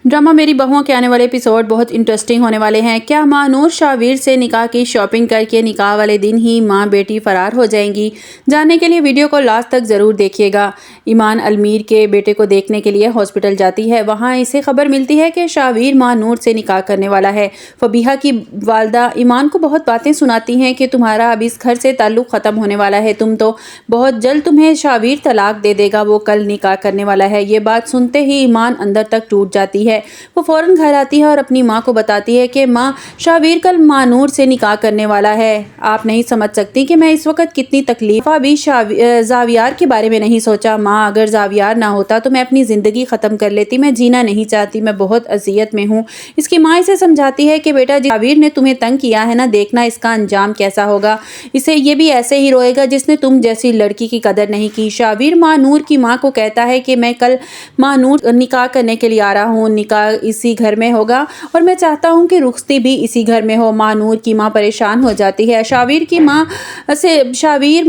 Drama मेरी बहुओं के आने वाले एपिसोड बहुत इंटरेस्टिंग होने वाले हैं। क्या माँ नूर शावीर से निकाह की शॉपिंग करके निकाह वाले दिन ही माँ बेटी फरार हो जाएंगी? जानने के लिए वीडियो को लास्ट तक ज़रूर देखिएगा। ईमान अलमीर के बेटे को देखने के लिए हॉस्पिटल जाती है। वहाँ इसे खबर मिलती है कि शावीर माँ नूर से निकाह करने वाला है। फबीहा की वालदा ईमान को बहुत बातें सुनाती हैं कि तुम्हारा अब इस घर से ताल्लुक़ ख़त्म होने वाला है, तुम तो बहुत जल्द तुम्हें शावीर तलाक दे देगा, वो कल निकाह करने वाला है। ये बात सुनते ही ईमान अंदर तक टूट जाती है। वो फौरन घर आती है और अपनी माँ को बताती है कि माँ, शावीर कल माँ नूर से निकाह करने वाला है। आप नहीं समझ सकती कि मैं इस वक्त कितनी तकलीफ अभी जावियार के बारे में नहीं सोचा। माँ, अगर जावियार ना होता तो मैं अपनी ज़िंदगी ख़त्म कर लेती। मैं जीना नहीं चाहती, मैं बहुत अजियत में हूँ। इसकी माँ इसे समझाती है कि बेटा, जाविर ने तुम्हें तंग किया है ना, देखना इसका अंजाम कैसा होगा। इसे ये भी ऐसे ही रोएगा जिसने तुम जैसी लड़की की कदर नहीं की। शावीर माँ नूर की माँ को कहता है कि मैं कल माँ नूर निकाह करने के लिए आ रहा हूँ, निकाह इसी घर में होगा और मैं चाहता हूँ कि रुखसती भी इसी घर में हो। माँ नूर की माँ परेशान हो जाती है। शावीर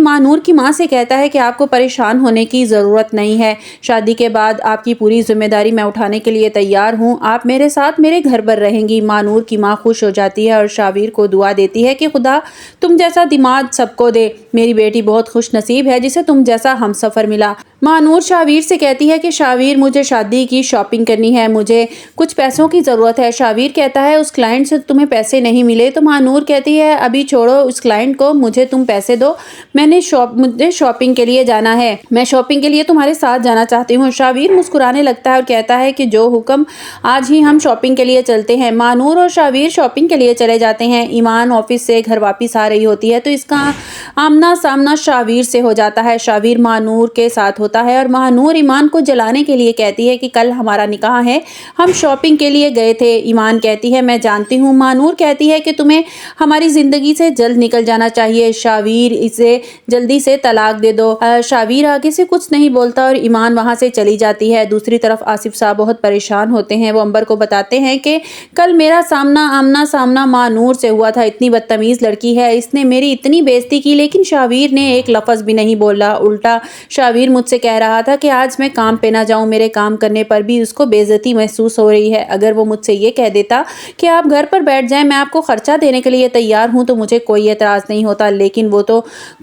माँ नूर की माँ से कहता है कि आपको परेशान होने की ज़रूरत नहीं है। शादी के बाद आपकी पूरी जिम्मेदारी मैं उठाने के लिए तैयार हूँ। आप मेरे साथ मेरे घर पर रहेंगी। माँ नूर की माँ खुश हो जाती है और शावीर को दुआ देती है कि खुदा तुम जैसा दिमाग सबको दे। मेरी बेटी बहुत खुश नसीब है जिसे तुम जैसा हमसफ़र मिला। माँ नूर शावीर से कहती है कि शावीर, मुझे शादी की शॉपिंग करनी है, मुझे कुछ पैसों की ज़रूरत है। शावीर कहता है उस क्लाइंट से तुम्हें पैसे नहीं मिले? तो माँ नूर कहती है अभी छोड़ो उस क्लाइंट को, मुझे तुम पैसे दो, मुझे शॉपिंग के लिए जाना है, मैं शॉपिंग के लिए तुम्हारे साथ जाना चाहती हूँ। शावीर मुस्कुराने लगता है और कहता है कि जो हुक्म, आज ही हम शॉपिंग के लिए चलते हैं। माँ नूर और शावीर शॉपिंग के लिए चले जाते हैं। ईमान ऑफिस से घर वापस आ रही होती है तो इसका आमना सामना शावीर से हो जाता है। शावीर माँ नूर के साथ होता है और माँ नूर ईमान को जलाने के लिए कहती है कि कल हमारा निकाह है, हम शॉपिंग के लिए गए थे। ईमान कहती है मैं जानती हूँ। माँ नूर कहती है कि तुम्हें हमारी ज़िंदगी से जल्द निकल जाना चाहिए। शावीर, इसे जल्दी से तलाक दे दो। शावीर आगे से कुछ नहीं बोलता और ईमान वहाँ से चली जाती है। दूसरी तरफ आसिफ साहब बहुत परेशान होते हैं। वो अंबर को बताते हैं कि कल मेरा आमना सामना माँ नूर से हुआ था। इतनी बदतमीज़ लड़की है, इसने मेरी इतनी बेइज्जती की, लेकिन शावीर ने एक लफ्ज़ भी नहीं बोला। उल्टा शावीर मुझसे कह रहा था कि आज मैं काम पे ना जाऊँ। मेरे काम करने पर भी उसको बेइज्जती महसूस हो रही है। अगर वो मुझसे ये कह देता कि आप घर पर बैठ जाएं, मैं आपको खर्चा देने के लिए तैयार हूँ, तो मुझे कोई एतराज़ नहीं होता, लेकिन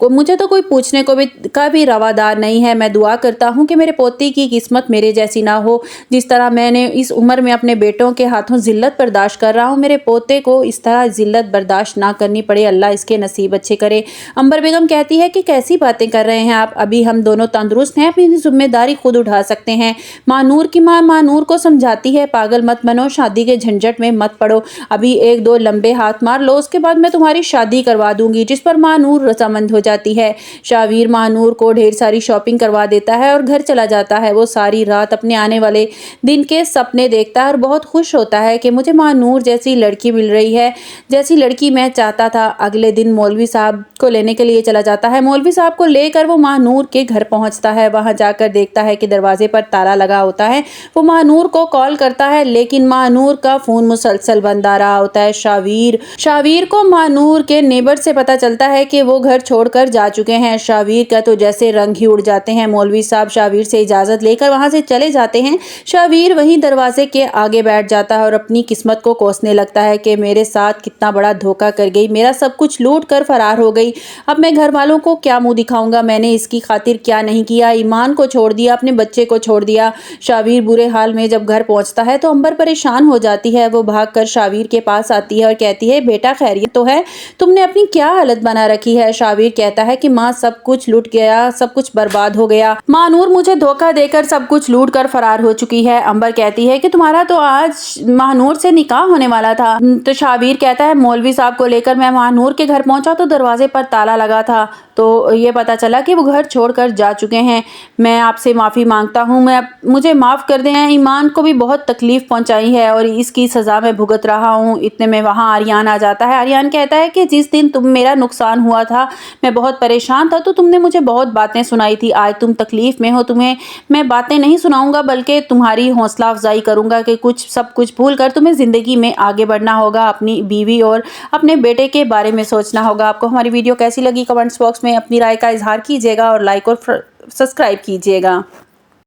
मुझे तो कोई पूछने का भी रवादार नहीं है। मैं दुआ करता हूँ कि मेरे पोती की किस्मत मेरे जैसी ना हो। जिस तरह मैंने इस उम्र में अपने बेटों के हाथों जिल्लत बर्दाश्त कर रहा हूँ, मेरे पोते को इस तरह जिल्लत बर्दाश्त ना करनी पड़े। अल्लाह इसके नसीब अच्छे करे। अंबर बेगम कहती है कि कैसी बातें कर रहे हैं आप, अभी हम दोनों तंदुरुस्त हैं, अपनी जिम्मेदारी खुद उठा सकते हैं। माँ नूर की माँ नूर को समझाती है पागल मत बनो, शादी के झंझट में मत पड़ो, अभी एक दो लंबे हाथ मार लो, उसके बाद मैं तुम्हारी शादी करवा दूंगी। जिस पर माँ नूर रजामंद हो जाती है। शावीर माँ नूर को ढेर सारी शॉपिंग करवा देता है और घर चला जाता है। वो सारी रात अपने आने वाले दिन के सपने देखता है और बहुत खुश होता है कि मुझे माँ नूर जैसी लड़की मिल रही है, जैसी लड़की मैं चाहता था। अगले दिन मौलवी साहब को लेने के लिए चला जाता है। मौलवी साहब को लेकर वो माँ नूर के घर पहुंचता है। वहां जाकर देखता है कि दरवाजे पर ताला लगा होता है। वो माँ नूर को कॉल करता है, लेकिन माँ नूर का फोन मुसलसल बंद आ रहा होता है। शावीर को माँ नूर के नेबर से पता चलता है कि वो घर छोड़कर जा चुके हैं। शावीर का तो जैसे रंग ही उड़ जाते हैं। मौलवी साहब शावीर से इजाजत लेकर वहां से चले जाते हैं। शावीर वहीं दरवाजे के आगे बैठ जाता है और अपनी किस्मत को कोसने लगता है कि मेरे साथ कितना बड़ा धोखा कर गई, मेरा सब कुछ लूट कर फरार हो गई। अब मैं घर वालों को क्या मुंह दिखाऊंगा, मैंने इसकी खातिर क्या नहीं किया, ईमान को छोड़ दिया, अपने बच्चे को छोड़ दिया। शावीर बुरे हाल में जब घर पहुंचता है तो अंबर परेशान हो जाती है। वो भागकर शावीर के पास आती है और कहती है बेटा खैरियत तो है, तुमने अपनी क्या हालत बना रखी है। शावीर कहता है कि माँ, सब कुछ लूट गया, सब कुछ बर्बाद हो गया। माँ नूर मुझे धोखा देकर सब कुछ लूट कर फरार हो चुकी है। अंबर कहती है कि तुम्हारा तो आज माँ नूर से निकाह होने वाला था। तो शावीर कहता है मौलवी साहब को लेकर मैं माँ नूर के घर पहुंचा तो दरवाजे पर ताला लगा था, तो ये पता चला कि वो घर छोड़कर जा चुके हैं। मैं आपसे माफ़ी मांगता हूँ, मुझे माफ़ कर दें। ईमान को भी बहुत तकलीफ़ पहुंचाई है और इसकी सज़ा मैं भुगत रहा हूँ। इतने में वहाँ आर्यान आ जाता है। आर्यान कहता है कि जिस दिन मेरा नुकसान हुआ था, मैं बहुत परेशान था, तो तुमने मुझे बहुत बातें सुनाई थी। आज तुम तकलीफ़ में हो, तुम्हें मैं बातें नहीं सुनाऊंगा, बल्कि तुम्हारी हौसला अफजाई करूंगा कि सब कुछ भूल कर तुम्हें ज़िंदगी में आगे बढ़ना होगा, अपनी बीवी और अपने बेटे के बारे में सोचना होगा। आपको हमारी वीडियो कैसी लगी कमेंट्स बॉक्स में अपनी राय का इजहार कीजिएगा और लाइक और सब्सक्राइब कीजिएगा।